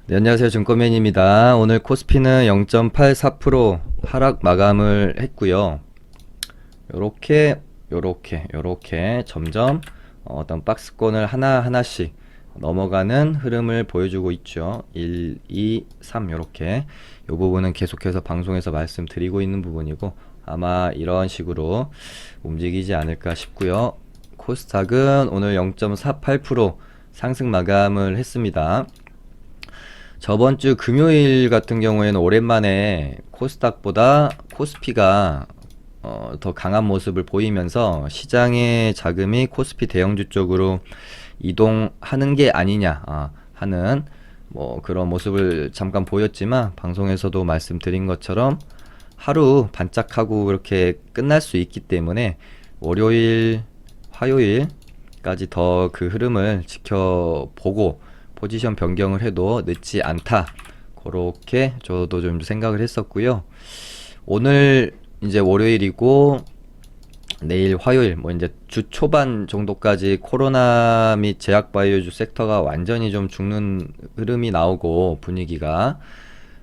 네, 안녕하세요. 증권맨입니다. 오늘 코스피는 0.84% 하락 마감을 했고요. 요렇게 점점 어떤 박스권을 하나하나씩 넘어가는 흐름을 보여주고 있죠. 1, 2, 3 요렇게. 요 부분은 계속해서 방송에서 말씀드리고 있는 부분이고 아마 이런 식으로 움직이지 않을까 싶고요. 코스닥은 오늘 0.48% 상승 마감을 했습니다. 저번 주 금요일 같은 경우에는 오랜만에 코스닥보다 코스피가 더 강한 모습을 보이면서 시장의 자금이 코스피 대형주 쪽으로 이동하는 게 아니냐 하는 뭐 그런 모습을 잠깐 보였지만 방송에서도 말씀드린 것처럼 하루 반짝하고 그렇게 끝날 수 있기 때문에 월요일, 화요일까지 더 그 흐름을 지켜보고 포지션 변경을 해도 늦지 않다. 그렇게 저도 좀 생각을 했었고요. 오늘 이제 월요일이고 내일 화요일 뭐 이제 주 초반 정도까지 코로나 및 제약바이오주 섹터가 완전히 좀 죽는 흐름이 나오고 분위기가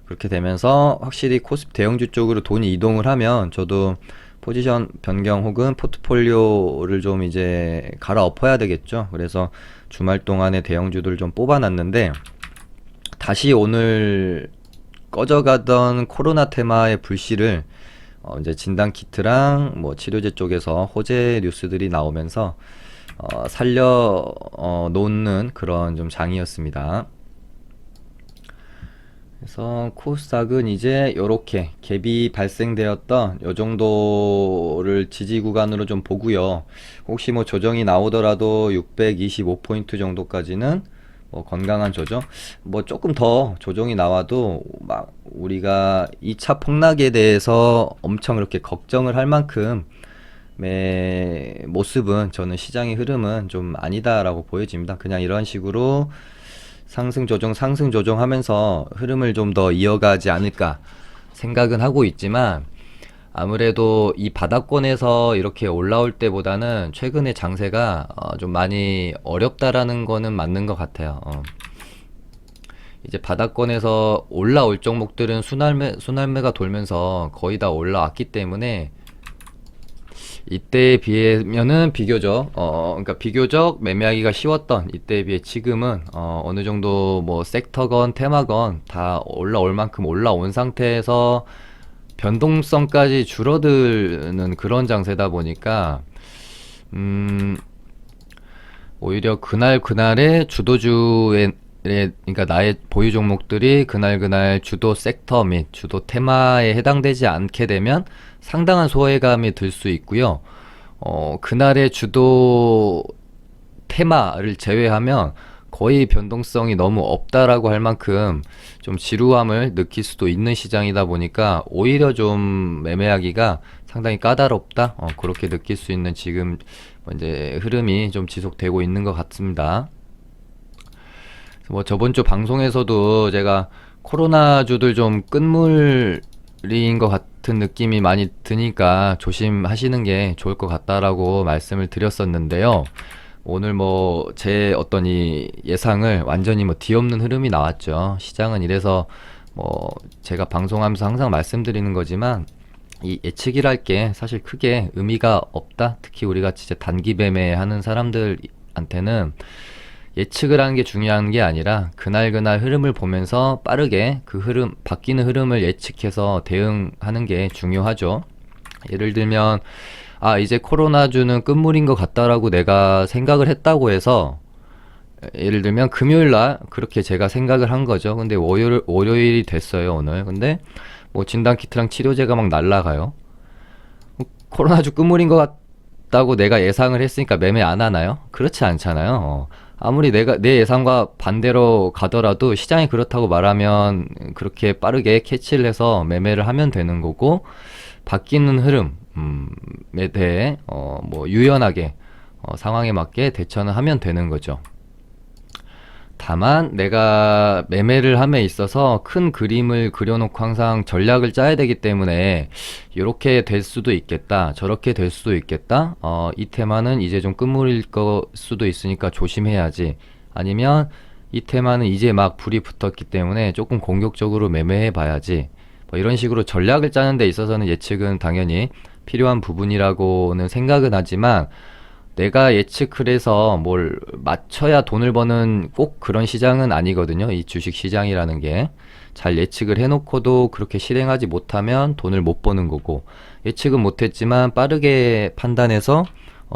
그렇게 되면서 확실히 코스피 대형주 쪽으로 돈이 이동을 하면 저도 포지션 변경 혹은 포트폴리오를 좀 이제 갈아엎어야 되겠죠. 그래서 주말 동안에 대형주들 좀 뽑아놨는데 다시 오늘 꺼져가던 코로나 테마의 불씨를 이제 진단 키트랑 뭐 치료제 쪽에서 호재 뉴스들이 나오면서 살려 놓는 그런 좀 장이었습니다. 그래서 코스닥은 이제 요렇게 갭이 발생되었던 요 정도를 지지 구간으로 좀 보고요. 혹시 뭐 조정이 나오더라도 625포인트 정도까지는 뭐 건강한 조정, 뭐 조금 더 조정이 나와도 막 우리가 2차 폭락에 대해서 엄청 이렇게 걱정을 할 만큼의 모습은 저는 시장의 흐름은 좀 아니다라고 보여집니다. 그냥 이런 식으로 상승 조정 하면서 흐름을 좀 더 이어가지 않을까 생각은 하고 있지만 아무래도 이 바닥권에서 이렇게 올라올 때보다는 최근에 장세가 좀 많이 어렵다라는 거는 맞는 것 같아요. 이제 바닥권에서 올라올 종목들은 순환매가 돌면서 거의 다 올라왔기 때문에 이때에 비하면은 그러니까 비교적 매매하기가 쉬웠던 이때에 비해 지금은 어느 정도 뭐 섹터건 테마건 다 올라올 만큼 올라온 상태에서 변동성까지 줄어드는 그런 장세다 보니까 오히려 그날의 주도주의 그러니까 나의 보유 종목들이 그날 주도 섹터 및 주도 테마에 해당되지 않게 되면 상당한 소외감이 들 수 있고요. 그날의 주도 테마를 제외하면 거의 변동성이 너무 없다라고 할 만큼 좀 지루함을 느낄 수도 있는 시장이다 보니까 오히려 좀 매매하기가 상당히 까다롭다. 그렇게 느낄 수 있는 지금 이제 흐름이 좀 지속되고 있는 것 같습니다. 뭐 저번 주 방송에서도 제가 코로나주들 좀 끝물인 것 같은 느낌이 많이 드니까 조심하시는 게 좋을 것 같다라고 말씀을 드렸었는데요. 오늘 뭐 제 어떤 이 예상을 완전히 뭐 뒤엎는 흐름이 나왔죠. 시장은 이래서 뭐 제가 방송하면서 항상 말씀드리는 거지만 이 예측이랄 게 사실 크게 의미가 없다. 특히 우리가 진짜 단기 매매하는 사람들한테는 예측을 하는 게 중요한 게 아니라 그날 흐름을 보면서 빠르게 그 흐름, 바뀌는 흐름을 예측해서 대응하는 게 중요하죠. 예를 들면 이제 코로나주는 끝물인 것 같다라고 내가 생각을 했다고 해서 예를 들면 금요일날 그렇게 제가 생각을 한 거죠. 근데 월요일이 됐어요 오늘. 근데 뭐 진단키트랑 치료제가 막 날라가요. 코로나주 끝물인 것 같다고 내가 예상을 했으니까 매매 안 하나요? 그렇지 않잖아요. 아무리 내 예상과 반대로 가더라도 시장이 그렇다고 말하면 그렇게 빠르게 캐치를 해서 매매를 하면 되는 거고 바뀌는 흐름에 대해 뭐 유연하게 상황에 맞게 대처는 하면 되는 거죠. 다만 내가 매매를 함에 있어서 큰 그림을 그려놓고 항상 전략을 짜야 되기 때문에 이렇게 될 수도 있겠다, 저렇게 될 수도 있겠다, 이 테마는 이제 좀 끝물일 거 수도 있으니까 조심해야지, 아니면 이 테마는 이제 막 불이 붙었기 때문에 조금 공격적으로 매매해 봐야지. 뭐 이런 식으로 전략을 짜는 데 있어서는 예측은 당연히 필요한 부분이라고는 생각은 하지만, 내가 예측을 해서 뭘 맞춰야 돈을 버는 꼭 그런 시장은 아니거든요. 이 주식 시장이라는 게. 잘 예측을 해놓고도 그렇게 실행하지 못하면 돈을 못 버는 거고, 예측은 못했지만 빠르게 판단해서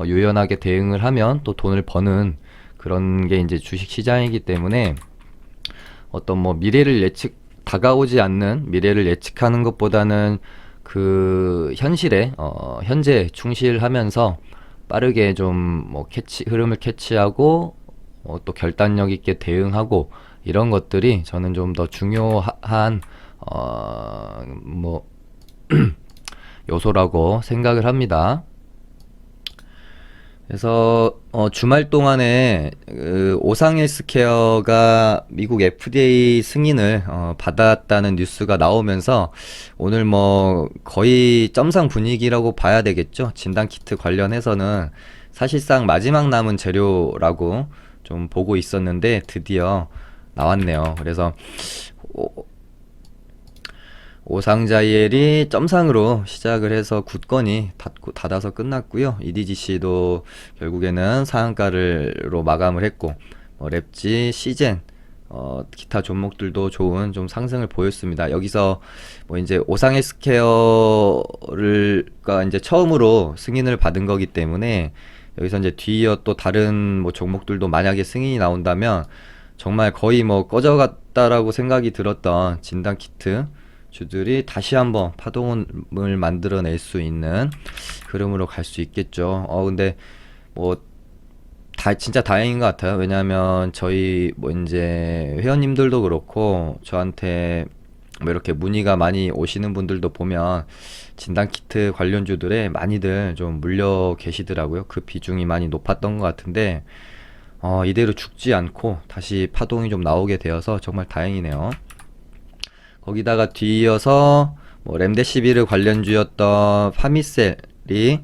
유연하게 대응을 하면 또 돈을 버는 그런 게 이제 주식 시장이기 때문에, 어떤 뭐 미래를 다가오지 않는 미래를 예측하는 것보다는 그 현실에 현재 충실하면서 빠르게 좀 뭐 흐름을 캐치하고 또 결단력 있게 대응하고, 이런 것들이 저는 좀 더 중요한 뭐 요소라고 생각을 합니다. 그래서 주말 동안에 오상 헬스케어가 미국 FDA 승인을 받았다는 뉴스가 나오면서 오늘 뭐 거의 점상 분위기라고 봐야 되겠죠. 진단키트 관련해서는 사실상 마지막 남은 재료라고 좀 보고 있었는데 드디어 나왔네요. 그래서 오상자이엘이 점상으로 시작을 해서 굳건히 닫아서 끝났고요. EDGC도 결국에는 상한가로 마감을 했고, 랩지, 시젠, 기타 종목들도 좋은 좀 상승을 보였습니다. 여기서 뭐 이제 오상 헬스케어가 이제 처음으로 승인을 받은 거기 때문에, 여기서 이제 뒤이어 또 다른 뭐 종목들도 만약에 승인이 나온다면 정말 거의 뭐 꺼져갔다라고 생각이 들었던 진단키트 주들이 다시 한번 파동을 만들어낼 수 있는 흐름으로 갈 수 있겠죠. 근데 뭐 진짜 다행인 것 같아요. 왜냐하면 저희 뭐 이제 회원님들도 그렇고 저한테 뭐 이렇게 문의가 많이 오시는 분들도 보면 진단키트 관련주들에 많이들 좀 물려 계시더라고요. 그 비중이 많이 높았던 것 같은데 이대로 죽지 않고 다시 파동이 좀 나오게 되어서 정말 다행이네요. 거기다가 뒤이어서 뭐 렘데시비르 관련주였던 파미셀이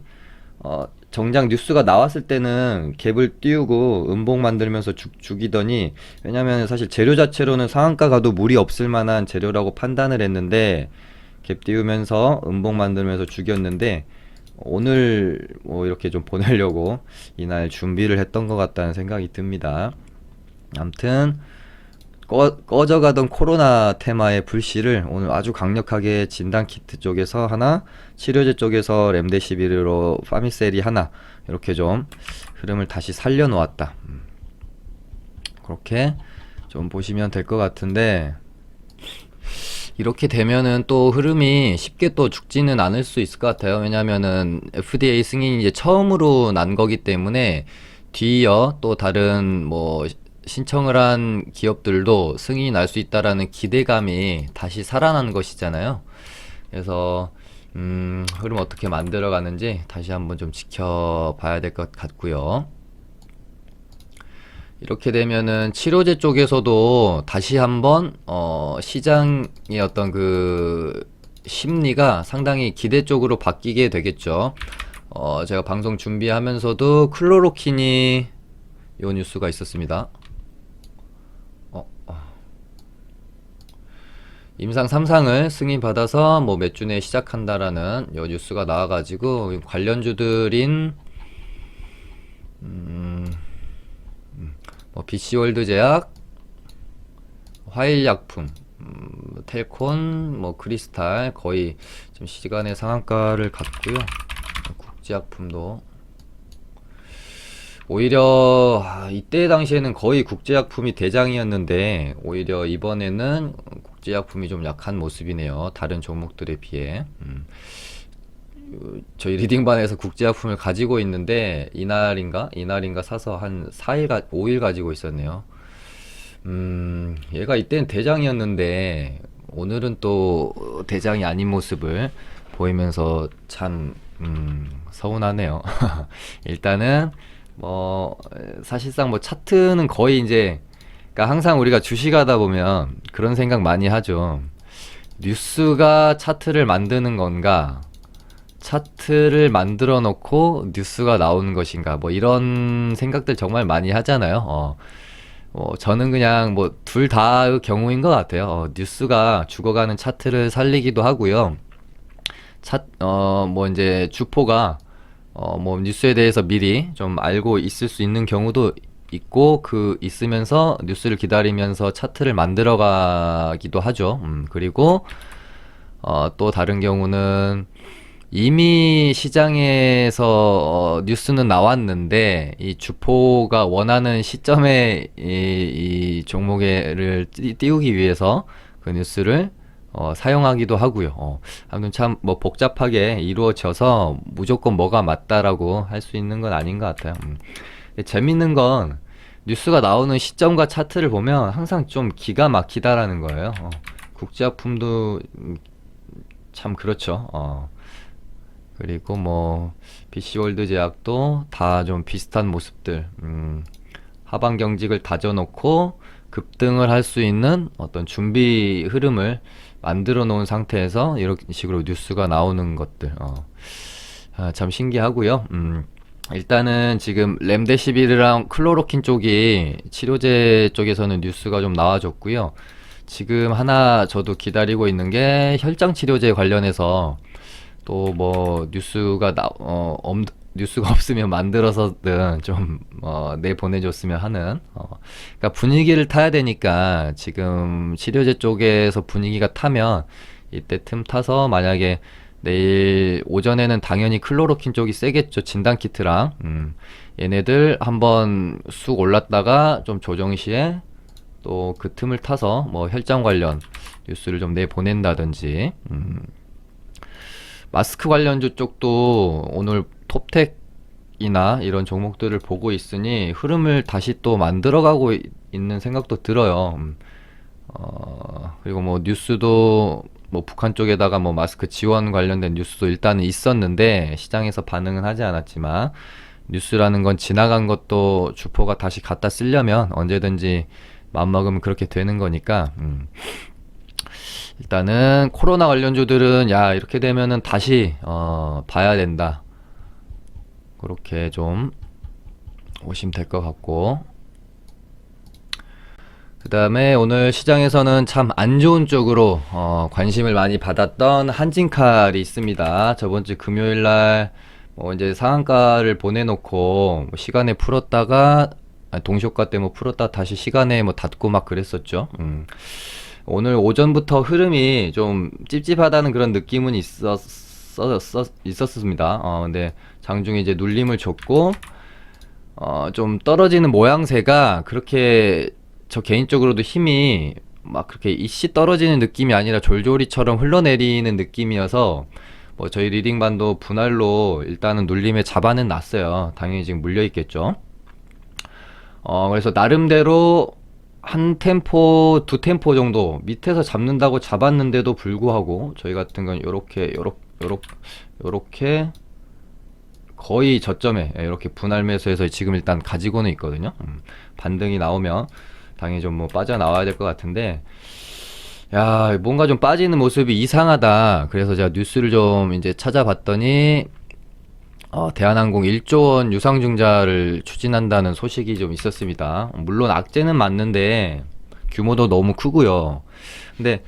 정작 뉴스가 나왔을 때는 갭을 띄우고 음봉 만들면서 죽이더니, 왜냐면 사실 재료 자체로는 상한가 가도 무리 없을 만한 재료라고 판단을 했는데 갭 띄우면서 음봉 만들면서 죽였는데, 오늘 뭐 이렇게 좀 보내려고 이날 준비를 했던 것 같다는 생각이 듭니다. 아무튼 꺼져가던 코로나 테마의 불씨를 오늘 아주 강력하게 진단키트 쪽에서 하나, 치료제 쪽에서 렘데시비르로 파미셀이 하나, 이렇게 좀 흐름을 다시 살려놓았다. 그렇게 좀 보시면 될 것 같은데, 이렇게 되면은 또 흐름이 쉽게 또 죽지는 않을 수 있을 것 같아요. 왜냐면은 FDA 승인이 이제 처음으로 난 거기 때문에 뒤이어 또 다른 뭐 신청을 한 기업들도 승인이 날 수 있다라는 기대감이 다시 살아난 것이잖아요. 그래서 흐름 어떻게 만들어 가는지 다시 한번 좀 지켜봐야 될 것 같고요. 이렇게 되면은 치료제 쪽에서도 다시 한번 시장의 어떤 그 심리가 상당히 기대 쪽으로 바뀌게 되겠죠. 제가 방송 준비하면서도 클로로킨이 요 뉴스가 있었습니다. 임상 3상을 승인받아서 뭐 몇 주 내에 시작한다라는 요 뉴스가 나와가지고 관련주들인 뭐 BC월드 제약, 화일약품, 텔콘, 뭐 크리스탈 거의 좀 시간의 상한가를 갔고요. 국제약품도 오히려 이때 당시에는 거의 국제약품이 대장이었는데 오히려 이번에는 국제약품이 좀 약한 모습이네요. 다른 종목들에 비해. 저희 리딩반에서 국제약품을 가지고 있는데 이날인가 사서 한 5일 가지고 있었네요. 얘가 이때는 대장이었는데 오늘은 또 대장이 아닌 모습을 보이면서 참 서운하네요. 일단은 뭐 사실상 뭐 차트는 거의 이제, 그러니까 항상 우리가 주식하다 보면 그런 생각 많이 하죠. 뉴스가 차트를 만드는 건가, 차트를 만들어 놓고 뉴스가 나오는 것인가, 뭐 이런 생각들 정말 많이 하잖아요. 저는 그냥 뭐 둘 다의 경우인 것 같아요. 뉴스가 죽어가는 차트를 살리기도 하고요. 뭐 이제 주포가 뭐 뉴스에 대해서 미리 좀 알고 있을 수 있는 경우도 있고, 있으면서 뉴스를 기다리면서 차트를 만들어 가기도 하죠. 그리고 또 다른 경우는 이미 시장에서 뉴스는 나왔는데 이 주포가 원하는 시점에 이 종목을 띄우기 위해서 그 뉴스를 사용하기도 하고요. 아무튼 참 뭐 복잡하게 이루어져서 무조건 뭐가 맞다라고 할 수 있는 건 아닌 것 같아요. 재밌는 건 뉴스가 나오는 시점과 차트를 보면 항상 좀 기가 막히다라는 거예요. 국제화품도 참 그렇죠. 그리고 뭐 BC월드 제약도 다 좀 비슷한 모습들. 하방 경직을 다져놓고 급등을 할 수 있는 어떤 준비 흐름을 만들어 놓은 상태에서 이런 식으로 뉴스가 나오는 것들. 참 신기하고요. 일단은 지금 렘데시비르랑 클로로킨 쪽이 치료제 쪽에서는 뉴스가 좀 나와줬고요. 지금 하나 저도 기다리고 있는 게 혈장 치료제 관련해서 또 뭐 뉴스가 없으면 만들어서든 좀 내보내줬으면 하는, 그러니까 분위기를 타야 되니까 지금 치료제 쪽에서 분위기가 타면 이때 틈 타서 만약에 내일 오전에는 당연히 클로로킨 쪽이 세겠죠. 진단키트랑 얘네들 한번 쑥 올랐다가 좀 조정 시에 또 그 틈을 타서 뭐 혈장 관련 뉴스를 좀 내보낸다든지. 마스크 관련주 쪽도 오늘 톱텍이나 이런 종목들을 보고 있으니 흐름을 다시 또 만들어가고 있는 생각도 들어요. 그리고 뭐 뉴스도 뭐 북한 쪽에다가 뭐 마스크 지원 관련된 뉴스도 일단은 있었는데 시장에서 반응은 하지 않았지만, 뉴스라는 건 지나간 것도 주포가 다시 갖다 쓰려면 언제든지 마음먹으면 그렇게 되는 거니까. 일단은 코로나 관련주들은 야 이렇게 되면은 다시 봐야 된다, 그렇게 좀 오시면 될 것 같고, 그 다음에 오늘 시장에서는 참 안 좋은 쪽으로 관심을 많이 받았던 한진칼이 있습니다. 저번주 금요일날 뭐 이제 상한가를 보내놓고 뭐 시간에 풀었다가 동시효과 때문에 풀었다 다시 시간에 뭐 닫고 막 그랬었죠. 오늘 오전부터 흐름이 좀 찝찝하다는 그런 느낌은 있었습니다. 근데 장중에 이제 눌림을 줬고, 좀 떨어지는 모양새가 그렇게 저 개인적으로도 힘이 막 그렇게 이씨 떨어지는 느낌이 아니라 졸졸이처럼 흘러내리는 느낌이어서 뭐 저희 리딩반도 분할로 일단은 눌림에 잡아는 놨어요. 당연히 지금 물려있겠죠. 그래서 나름대로 한 템포, 두 템포 정도 밑에서 잡는다고 잡았는데도 불구하고 저희 같은 건 요렇게 거의 저점에 이렇게 분할 매수해서 지금 일단 가지고는 있거든요. 반등이 나오면 당연히 좀 뭐 빠져나와야 될 것 같은데, 야 뭔가 좀 빠지는 모습이 이상하다. 그래서 제가 뉴스를 좀 이제 찾아봤더니 대한항공 1조 원 유상증자를 추진한다는 소식이 좀 있었습니다. 물론 악재는 맞는데 규모도 너무 크고요. 근데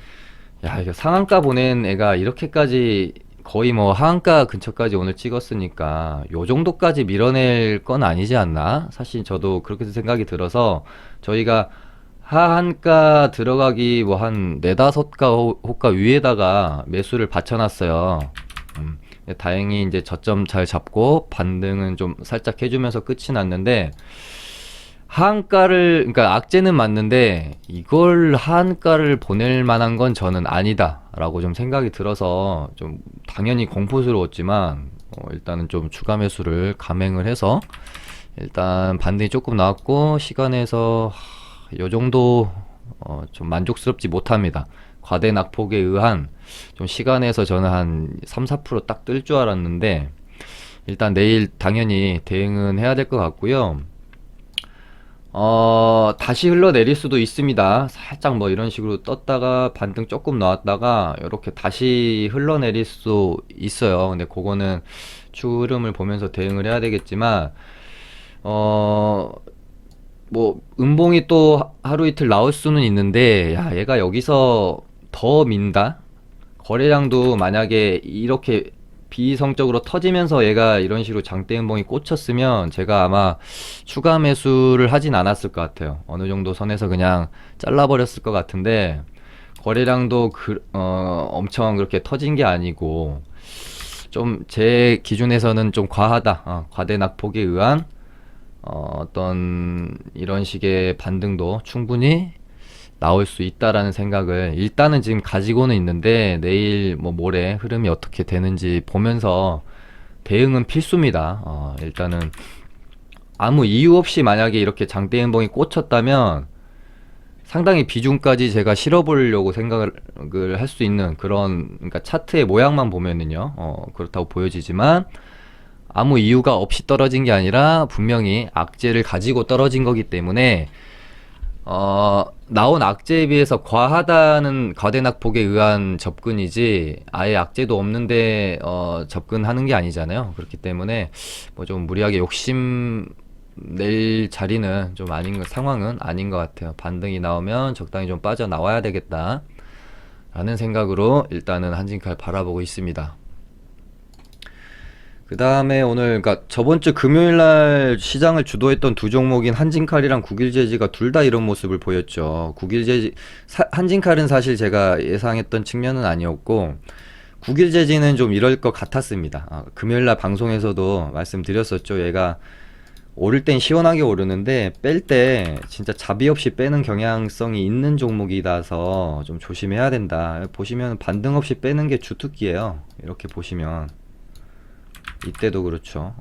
야 이거 상한가 보낸 애가 이렇게까지 거의 뭐 하한가 근처까지 오늘 찍었으니까 요 정도까지 밀어낼 건 아니지 않나? 사실 저도 그렇게 생각이 들어서 저희가 하한가 들어가기 뭐 한 네다섯 가 호가 위에다가 매수를 받쳐놨어요. 다행히 이제 저점 잘 잡고 반등은 좀 살짝 해주면서 끝이 났는데, 하한가를, 그러니까 악재는 맞는데 이걸 하한가를 보낼 만한 건 저는 아니다 라고 좀 생각이 들어서 좀 당연히 공포스러웠지만 일단은 좀 추가 매수를 감행을 해서 일단 반등이 조금 나왔고, 시간에서 요 정도 좀 만족스럽지 못합니다. 과대 낙폭에 의한 좀 시간에서 저는 한 3~4% 딱 뜰 줄 알았는데, 일단 내일 당연히 대응은 해야 될 것 같고요. 다시 흘러내릴 수도 있습니다. 살짝 뭐 이런 식으로 떴다가 반등 조금 나왔다가 이렇게 다시 흘러내릴 수 있어요. 근데 그거는 추후 흐름을 보면서 대응을 해야 되겠지만, 뭐 음봉이 또 하루 이틀 나올 수는 있는데, 야, 얘가 여기서 더 민다? 거래량도 만약에 이렇게 비이성적으로 터지면서 얘가 이런 식으로 장대 음봉이 꽂혔으면 제가 아마 추가 매수를 하진 않았을 것 같아요. 어느 정도 선에서 그냥 잘라버렸을 것 같은데, 거래량도 엄청 그렇게 터진 게 아니고, 좀 제 기준에서는 좀 과하다. 과대 낙폭에 의한 어떤 이런 식의 반등도 충분히 나올 수 있다라는 생각을 일단은 지금 가지고는 있는데, 내일 뭐 모레 흐름이 어떻게 되는지 보면서 대응은 필수입니다. 일단은 아무 이유 없이 만약에 이렇게 장대 음봉이 꽂혔다면 상당히 비중까지 제가 실어보려고 생각을 할 수 있는 그런, 그러니까 차트의 모양만 보면은요, 그렇다고 보여지지만 아무 이유가 없이 떨어진 게 아니라 분명히 악재를 가지고 떨어진 거기 때문에 나온 악재에 비해서 과하다는 과대낙폭에 의한 접근이지 아예 악재도 없는데 접근하는 게 아니잖아요. 그렇기 때문에 뭐 좀 무리하게 욕심 낼 자리는 좀 아닌 상황은 아닌 것 같아요. 반등이 나오면 적당히 좀 빠져나와야 되겠다 라는 생각으로 일단은 한진칼 바라보고 있습니다. 그 다음에 오늘, 그러니까 저번 주 금요일 날 시장을 주도했던 두 종목인 한진칼이랑 국일제지가 둘 다 이런 모습을 보였죠. 한진칼은 사실 제가 예상했던 측면은 아니었고, 국일제지는 좀 이럴 것 같았습니다. 금요일 날 방송에서도 말씀드렸었죠. 얘가 오를 땐 시원하게 오르는데 뺄 때 진짜 자비 없이 빼는 경향성이 있는 종목이라서 좀 조심해야 된다. 보시면 반등 없이 빼는 게 주특기예요. 이렇게 보시면. 이때도 그렇죠.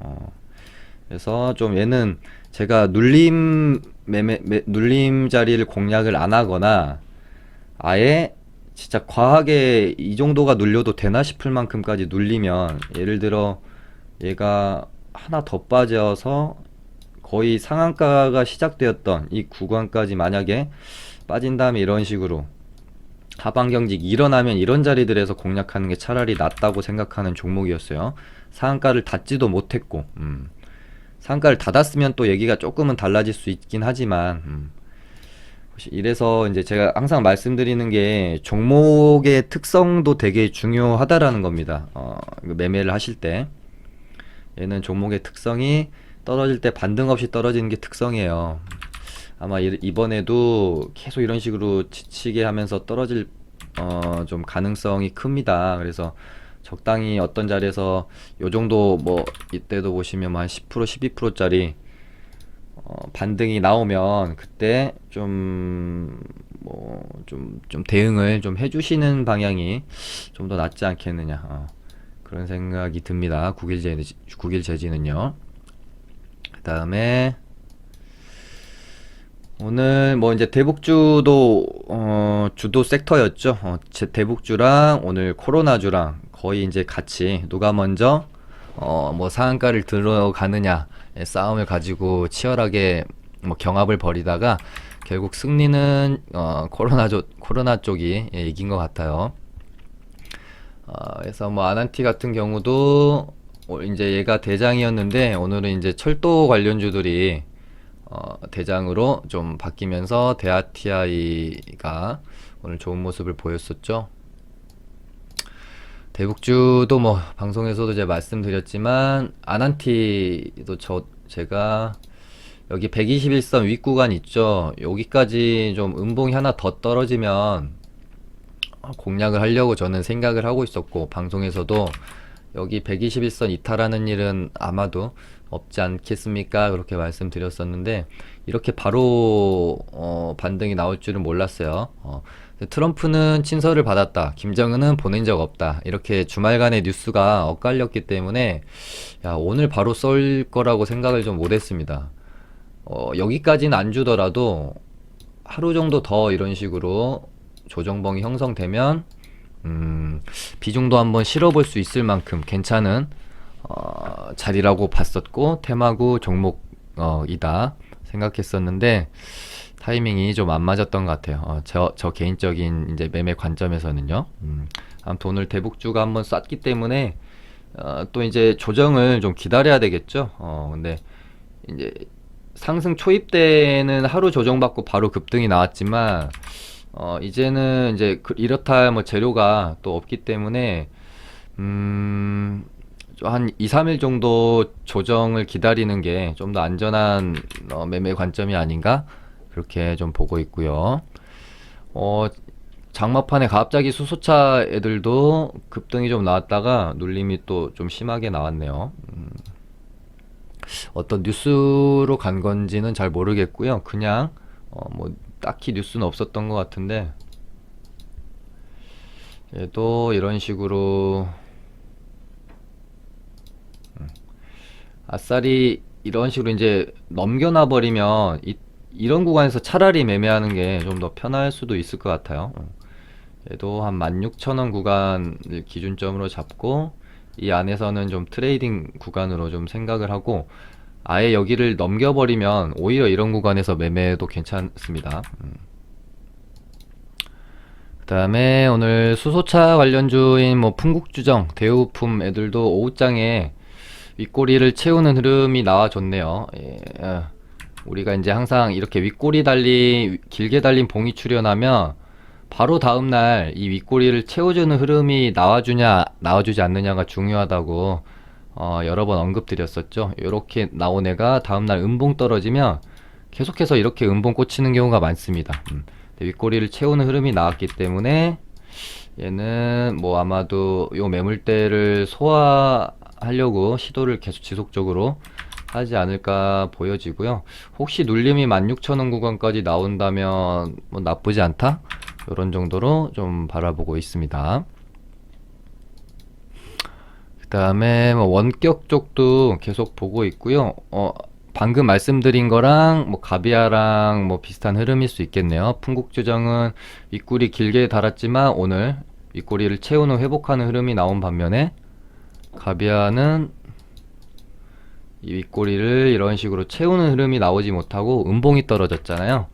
그래서 좀 얘는 제가 눌림 자리를 공략을 안 하거나 아예 진짜 과하게 이 정도가 눌려도 되나 싶을 만큼까지 눌리면, 예를 들어 얘가 하나 더 빠져서 거의 상한가가 시작되었던 이 구간까지 만약에 빠진 다음에 이런 식으로 하방 경직 일어나면 이런 자리들에서 공략하는 게 차라리 낫다고 생각하는 종목이었어요. 상한가를 닫지도 못했고, 상한가를 닫았으면 또 얘기가 조금은 달라질 수 있긴 하지만, 이래서 이제 제가 항상 말씀드리는 게 종목의 특성도 되게 중요하다라는 겁니다. 매매를 하실 때 얘는 종목의 특성이 떨어질 때 반등 없이 떨어지는 게 특성이에요. 아마 이번에도 계속 이런 식으로 지치게 하면서 떨어질 좀 가능성이 큽니다. 그래서 적당히 어떤 자리에서 요 정도, 뭐 이때도 보시면 한 10% 12%짜리 반등이 나오면 그때 좀 뭐 좀 대응을 좀 해주시는 방향이 좀 더 낫지 않겠느냐, 그런 생각이 듭니다. 국일제지는요. 그 다음에 오늘 뭐 이제 대북주도 주도 섹터였죠. 대북주랑 오늘 코로나주랑 거의 이제 같이 누가 먼저 뭐 상한가를 들어가느냐의 싸움을 가지고 치열하게 뭐 경합을 벌이다가 결국 승리는 코로나 쪽이 이긴 것 같아요. 그래서 뭐 아난티 같은 경우도 이제 얘가 대장이었는데 오늘은 이제 철도 관련주들이 대장으로 좀 바뀌면서 대아티아이가 오늘 좋은 모습을 보였었죠. 대북주도 뭐 방송에서도 제가 말씀드렸지만 아난티도 제가 여기 121선 윗구간 있죠. 여기까지 좀 음봉이 하나 더 떨어지면 공략을 하려고 저는 생각을 하고 있었고, 방송에서도 여기 121선 이탈하는 일은 아마도 없지 않겠습니까? 그렇게 말씀드렸었는데 이렇게 바로 반등이 나올 줄은 몰랐어요. 트럼프는 친서를 받았다, 김정은은 보낸 적 없다, 이렇게 주말간의 뉴스가 엇갈렸기 때문에 야, 오늘 바로 쏠 거라고 생각을 좀 못했습니다. 여기까지는 안 주더라도 하루 정도 더 이런 식으로 조정봉이 형성되면 비중도 한번 실어볼 수 있을 만큼 괜찮은 자리라고 봤었고, 테마구 종목이다 생각했었는데 타이밍이 좀 안 맞았던 것 같아요. 저 개인적인 이제 매매 관점에서는요. 아무튼 오늘 대북주가 한번 쐈기 때문에 또 이제 조정을 좀 기다려야 되겠죠. 근데 이제 상승 초입 때는 하루 조정받고 바로 급등이 나왔지만 이제는 이제 이렇다 할 뭐 재료가 또 없기 때문에 한 2, 3일 정도 조정을 기다리는 게 좀 더 안전한 매매 관점이 아닌가 그렇게 좀 보고 있고요. 장마판에 갑자기 수소차 애들도 급등이 좀 나왔다가 눌림이 또 좀 심하게 나왔네요. 어떤 뉴스로 간 건지는 잘 모르겠고요. 그냥 뭐 딱히 뉴스는 없었던 것 같은데 얘도 이런 식으로 아싸리 이런 식으로 이제 넘겨놔 버리면 이런 구간에서 차라리 매매하는 게 좀 더 편할 수도 있을 것 같아요. 얘도 한 16,000원 구간을 기준점으로 잡고 이 안에서는 좀 트레이딩 구간으로 좀 생각을 하고 아예 여기를 넘겨버리면 오히려 이런 구간에서 매매도 괜찮습니다. 그 다음에 오늘 수소차 관련주인 뭐 풍국주정, 대우품 애들도 오후장에 윗꼬리를 채우는 흐름이 나와줬네요. 우리가 이제 항상 이렇게 윗꼬리 달린 길게 달린 봉이 출현하면 바로 다음날 이 윗꼬리를 채워주는 흐름이 나와주냐 나와주지 않느냐가 중요하다고 여러 번 언급드렸었죠. 이렇게 나온 애가 다음날 음봉 떨어지면 계속해서 이렇게 음봉 꽂히는 경우가 많습니다. 윗꼬리를 채우는 흐름이 나왔기 때문에 얘는 뭐 아마도 요 매물대를 소화하려고 시도를 계속 지속적으로 하지 않을까 보여지고요. 혹시 눌림이 16,000원 구간까지 나온다면 뭐 나쁘지 않다? 이런 정도로 좀 바라보고 있습니다. 그 다음에 뭐 원격 쪽도 계속 보고 있고요. 방금 말씀드린 거랑 뭐 가비아랑 뭐 비슷한 흐름일 수 있겠네요. 풍국주정은 윗꼬리 길게 달았지만 오늘 윗꼬리를 채우는 회복하는 흐름이 나온 반면에 가비아는 이 윗꼬리를 이런 식으로 채우는 흐름이 나오지 못하고 음봉이 떨어졌잖아요.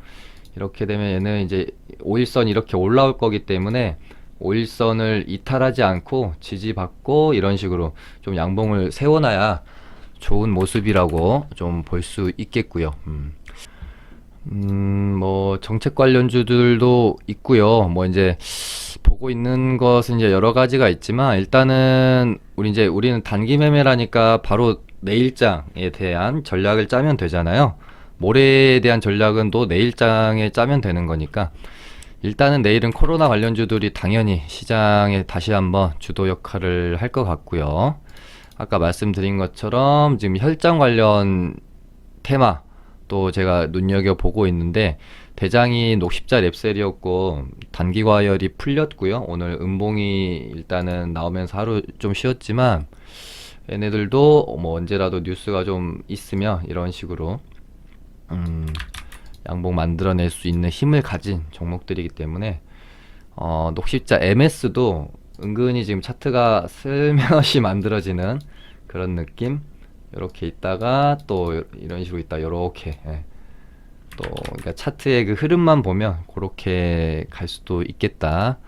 이렇게 되면 얘는 이제 5일선 이렇게 올라올 거기 때문에 5일선을 이탈하지 않고 지지받고 이런 식으로 좀 양봉을 세워놔야 좋은 모습이라고 좀 볼 수 있겠고요. 뭐 정책 관련주들도 있고요. 뭐 이제 보고 있는 것은 이제 여러 가지가 있지만 일단은 우리는 단기 매매라니까 바로 내일장에 대한 전략을 짜면 되잖아요. 모레에 대한 전략은 또 내일장에 짜면 되는 거니까 일단은 내일은 코로나 관련주들이 당연히 시장에 다시 한번 주도 역할을 할 것 같고요. 아까 말씀드린 것처럼 지금 혈장 관련 테마 또 제가 눈여겨보고 있는데 대장이 녹십자 랩셀이었고 단기 과열이 풀렸고요. 오늘 음봉이 일단은 나오면서 하루 좀 쉬었지만 얘네들도 뭐 언제라도 뉴스가 좀 있으면 이런 식으로 양봉 만들어낼 수 있는 힘을 가진 종목들이기 때문에 녹십자 MS도 은근히 지금 차트가 슬며시 만들어지는 그런 느낌. 이렇게 있다가 또 이런 식으로 있다 요렇게 또 그러니까 차트의 그 흐름만 보면 그렇게 갈 수도 있겠다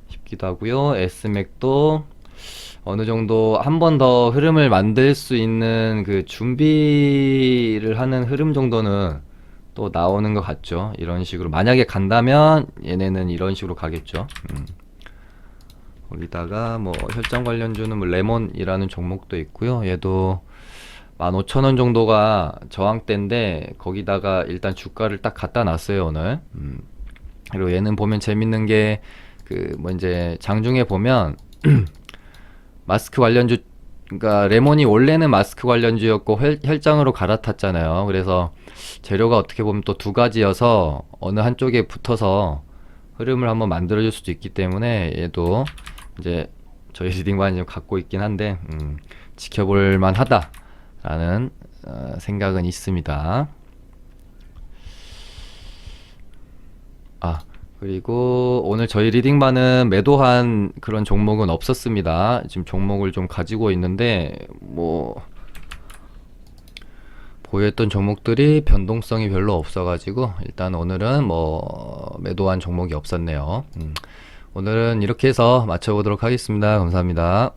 싶기도 하고요. S맥도 어느 정도 한 번 더 흐름을 만들 수 있는 그 준비를 하는 흐름 정도는 또 나오는 것 같죠. 이런 식으로 만약에 간다면 얘네는 이런 식으로 가겠죠. 거기다가 뭐 혈장 관련주는 뭐 레몬이라는 종목도 있고요. 얘도 15,000원 정도가 저항대인데 거기다가 일단 주가를 딱 갖다 놨어요 오늘. 그리고 얘는 보면 재밌는 게 그 뭐 이제 장중에 보면 마스크 관련주, 그러니까 레몬이 원래는 마스크 관련주였고 혈장으로 갈아탔잖아요. 그래서 재료가 어떻게 보면 또 두 가지여서 어느 한쪽에 붙어서 흐름을 한번 만들어줄 수도 있기 때문에 얘도 이제 저희 리딩반이 좀 갖고 있긴 한데 지켜볼 만하다라는 생각은 있습니다. 그리고 오늘 저희 리딩반은 매도한 그런 종목은 없었습니다. 지금 종목을 좀 가지고 있는데 뭐 보유했던 종목들이 변동성이 별로 없어가지고 일단 오늘은 뭐 매도한 종목이 없었네요. 오늘은 이렇게 해서 마쳐보도록 하겠습니다. 감사합니다.